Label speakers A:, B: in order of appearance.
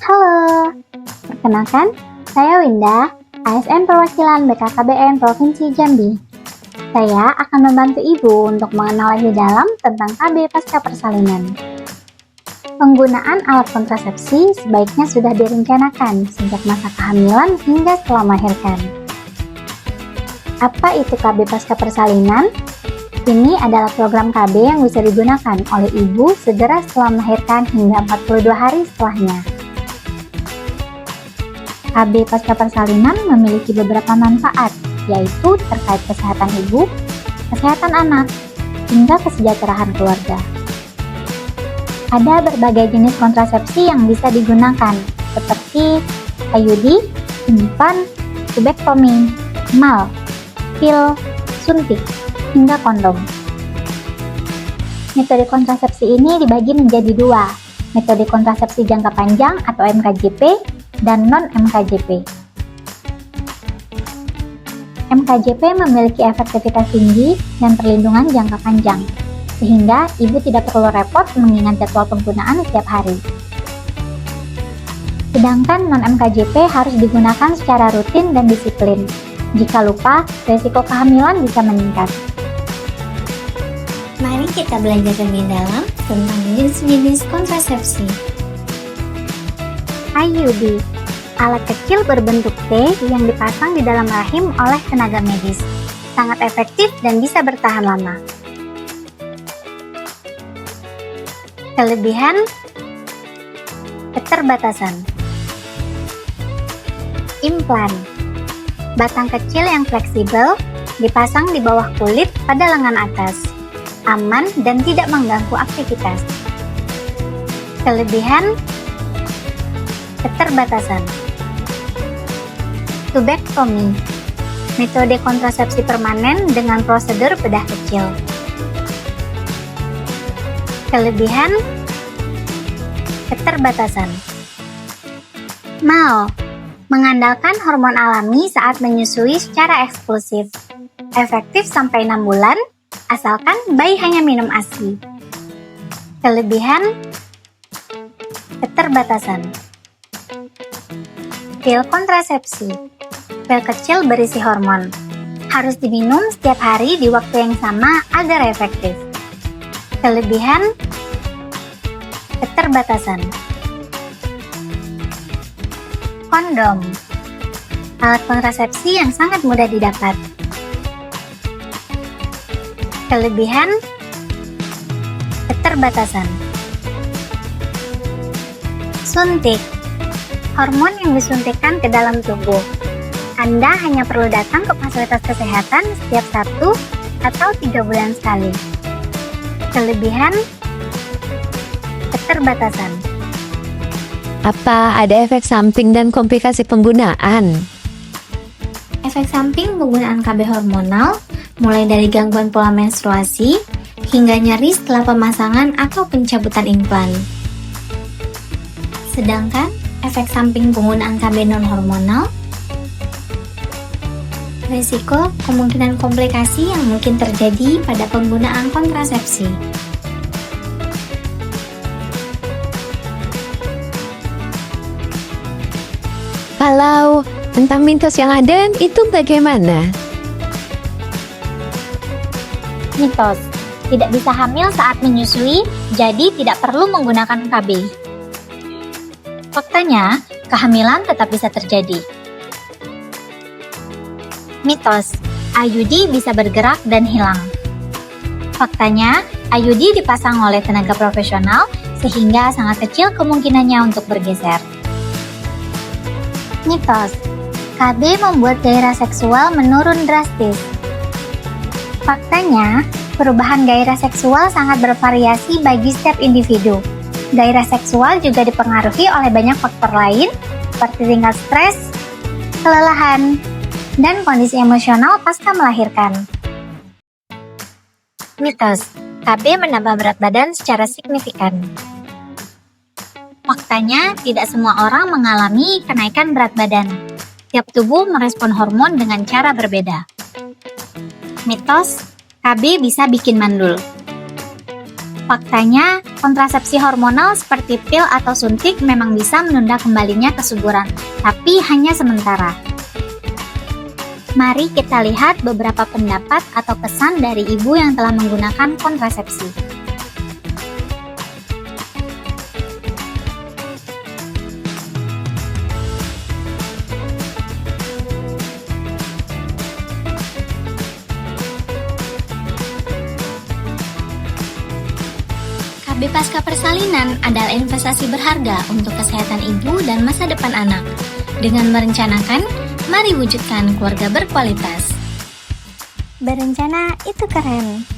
A: Halo, perkenalkan, saya Winda, ASN Perwakilan BKKBN Provinsi Jambi. Saya akan membantu Ibu untuk mengenal lebih dalam tentang KB pasca persalinan. Penggunaan alat kontrasepsi sebaiknya sudah direncanakan sejak masa kehamilan hingga setelah melahirkan. Apa itu KB pasca persalinan? Ini adalah program KB yang bisa digunakan oleh ibu segera setelah melahirkan hingga 42 hari setelahnya. KB pasca persalinan memiliki beberapa manfaat, yaitu terkait kesehatan ibu, kesehatan anak, hingga kesejahteraan keluarga. Ada berbagai jenis kontrasepsi yang bisa digunakan, seperti IUD, implan, tubektomi, mal, pil, suntik, hingga kondom. Metode kontrasepsi ini dibagi menjadi dua, metode kontrasepsi jangka panjang atau MKJP dan non-MKJP. MKJP memiliki efektivitas tinggi dan perlindungan jangka panjang, sehingga ibu tidak perlu repot mengingat jadwal penggunaan setiap hari. Sedangkan non-MKJP harus digunakan secara rutin dan disiplin. Jika lupa, risiko kehamilan bisa meningkat.
B: Mari kita belajar lebih dalam tentang jenis-jenis kontrasepsi.
A: IUD, alat kecil berbentuk T yang dipasang di dalam rahim oleh tenaga medis. Sangat efektif dan bisa bertahan lama. Kelebihan, keterbatasan. Implan, batang kecil yang fleksibel, dipasang di bawah kulit pada lengan atas. Aman dan tidak mengganggu aktivitas. Kelebihan, keterbatasan. Tubektomi, metode kontrasepsi permanen dengan prosedur bedah kecil. Kelebihan, keterbatasan. Mal, mengandalkan hormon alami saat menyusui secara eksklusif. Efektif sampai 6 bulan, asalkan bayi hanya minum ASI. Kelebihan, keterbatasan. Pil kontrasepsi, pil kecil berisi hormon. Harus diminum setiap hari di waktu yang sama agar efektif. Kelebihan, keterbatasan. Kondom, alat kontrasepsi yang sangat mudah didapat. Kelebihan, keterbatasan. Suntik, hormon yang disuntikkan ke dalam tubuh. Anda hanya perlu datang ke fasilitas kesehatan setiap 1 atau 3 bulan sekali. Kelebihan, keterbatasan.
C: Apa ada efek samping dan komplikasi penggunaan?
B: Efek samping penggunaan KB hormonal mulai dari gangguan pola menstruasi hingga nyeri setelah pemasangan atau pencabutan implan. Sedangkan efek samping penggunaan KB non-hormonal, risiko kemungkinan komplikasi yang mungkin terjadi pada penggunaan kontrasepsi.
C: Kalau tentang mitos yang ada, itu bagaimana?
A: Mitos, tidak bisa hamil saat menyusui, jadi tidak perlu menggunakan KB. Faktanya, kehamilan tetap bisa terjadi. Mitos, IUD bisa bergerak dan hilang. Faktanya, IUD dipasang oleh tenaga profesional sehingga sangat kecil kemungkinannya untuk bergeser. Mitos, KB membuat gairah seksual menurun drastis. Faktanya, perubahan gairah seksual sangat bervariasi bagi setiap individu. Gairah seksual juga dipengaruhi oleh banyak faktor lain, seperti tingkat stres, kelelahan, dan kondisi emosional pasca melahirkan. Mitos, KB menambah berat badan secara signifikan. Faktanya, tidak semua orang mengalami kenaikan berat badan. Tiap tubuh merespon hormon dengan cara berbeda. Mitos, KB bisa bikin mandul. Faktanya, kontrasepsi hormonal seperti pil atau suntik memang bisa menunda kembalinya kesuburan, tapi hanya sementara. Mari kita lihat beberapa pendapat atau pesan dari ibu yang telah menggunakan kontrasepsi.
B: KB pasca persalinan adalah investasi berharga untuk kesehatan ibu dan masa depan anak. Dengan merencanakan, mari wujudkan keluarga berkualitas.
A: Berencana itu keren.